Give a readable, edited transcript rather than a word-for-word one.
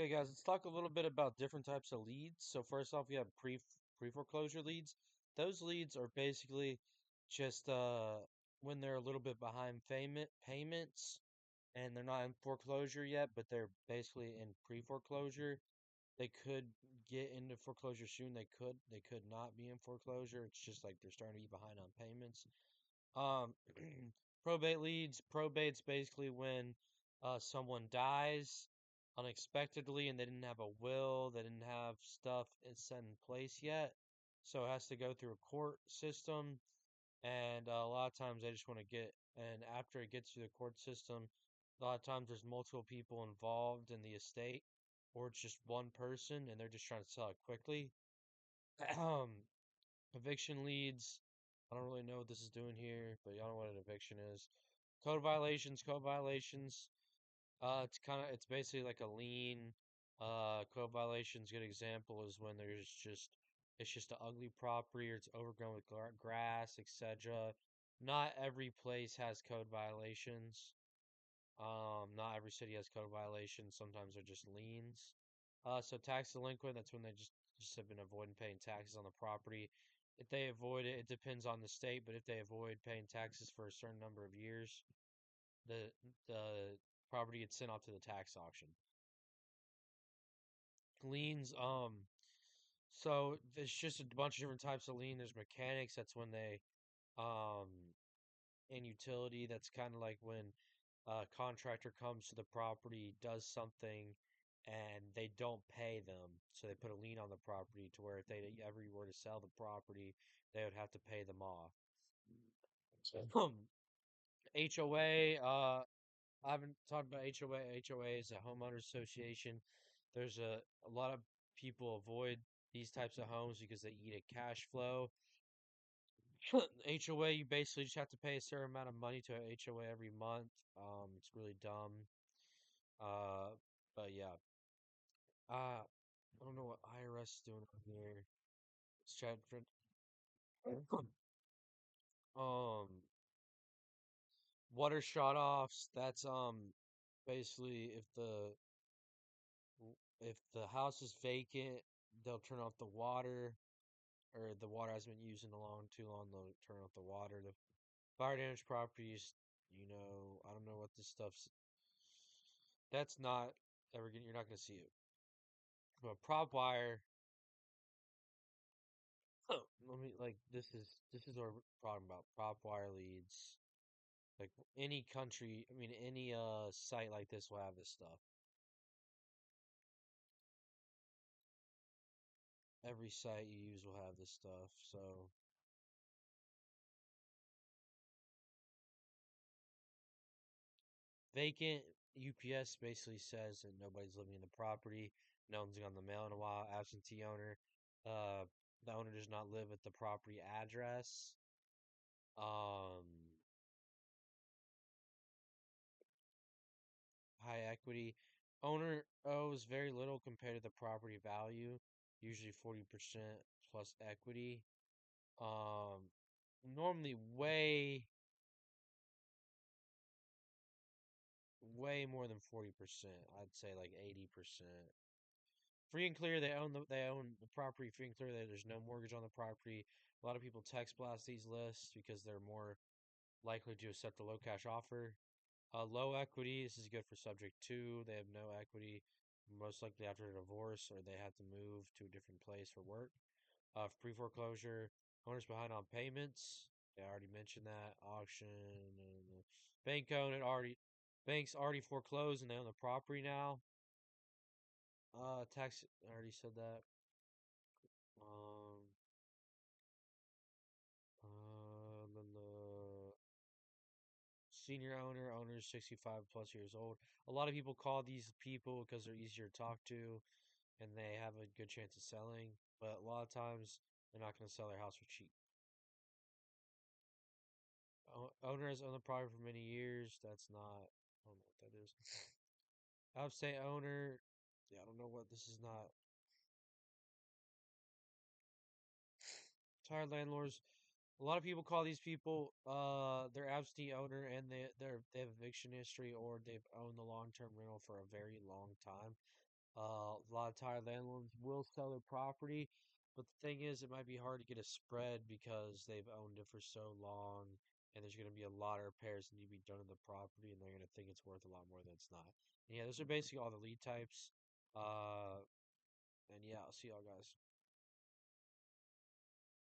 Okay, guys, let's talk a little bit about different types of leads. So first off, we have pre-foreclosure leads. Those leads are basically just when they're a little bit behind payments and they're not in foreclosure yet, but they're basically in pre-foreclosure. They could get into foreclosure soon. They could not be in foreclosure. It's just like they're starting to be behind on payments. Um, probate leads. Probate's basically when someone dies unexpectedly and they didn't have a will, they didn't have stuff set in place yet, so it has to go through a court system. And a lot of times they just want to get, and after it gets through the court system, a lot of times there's multiple people involved in the estate, or it's just one person and they're just trying to sell it quickly. Eviction leads. I don't really know what this is doing here, but y'all know what an eviction is. Code violations. Code violations. It's basically like a lien. Code violations. Good example is when it's just an ugly property or it's overgrown with grass, etc. Not every place has code violations. Not every city has code violations. Sometimes they're just liens. So tax delinquent, that's when they just have been avoiding paying taxes on the property. If they avoid it, it depends on the state, but if they avoid paying taxes for a certain number of years, the the property gets sent off to the tax auction. Liens, so there's just a bunch of different types of lien. There's mechanics, that's when they um and utility, that's kind of like when a contractor comes to the property, does something, and they don't pay them. So they put a lien on the property to where if they ever were to sell the property, they would have to pay them off. HOA, I haven't talked about HOA. HOA is a homeowners association. There's a lot of people avoid these types of homes because they eat a cash flow. HOA, you basically just have to pay a certain amount of money to a HOA every month. It's really dumb. But yeah. I don't know what IRS is doing on here. Let's try to um water shut offs. That's basically if the house is vacant, they'll turn off the water, or the water hasn't been used in a long too long. They'll turn off the water. The fire damage properties. I don't know what this stuff's. That's not ever gonna. You're not gonna see it. But prop wire. Let me like this is what we're talking about. Prop wire leads. Like any country, I mean any site like this will have this stuff. Every site you use will have this stuff. So vacant UPS basically says that nobody's living in the property. No one's gone the mail in a while. Absentee owner. Uh, the owner does not live at the property address. Um, high equity. Owner owes very little compared to the property value, usually 40% plus equity. Um, normally way more than 40%. I'd say like 80%. Free and clear, they own the property free and clear. There's no mortgage on the property. A lot of people text blast these lists because they're more likely to accept a low cash offer. Low equity, this is good for subject two. They have no equity, most likely after a divorce, or they have to move to a different place for work. Pre foreclosure, owners behind on payments. I already mentioned that. Auction, and bank own it already. Banks already foreclosed and they own the property now. Tax. I already said that. Um. Senior owners 65 plus years old. A lot of people call these people because they're easier to talk to and they have a good chance of selling, but a lot of times they're not going to sell their house for cheap. Owner has owned the property for many years. That's not, I don't know what that is. Out of state owner, yeah, I don't know what this is not. Tired landlords. A lot of people call these people their absentee owner and they have eviction history or they've owned the long term rental for a very long time. A lot of tired landlords will sell their property, but the thing is, it might be hard to get a spread because they've owned it for so long, and there's going to be a lot of repairs that need to be done to the property, and they're going to think it's worth a lot more than it's not. And yeah, those are basically all the lead types. Uh, and yeah, I'll see y'all guys.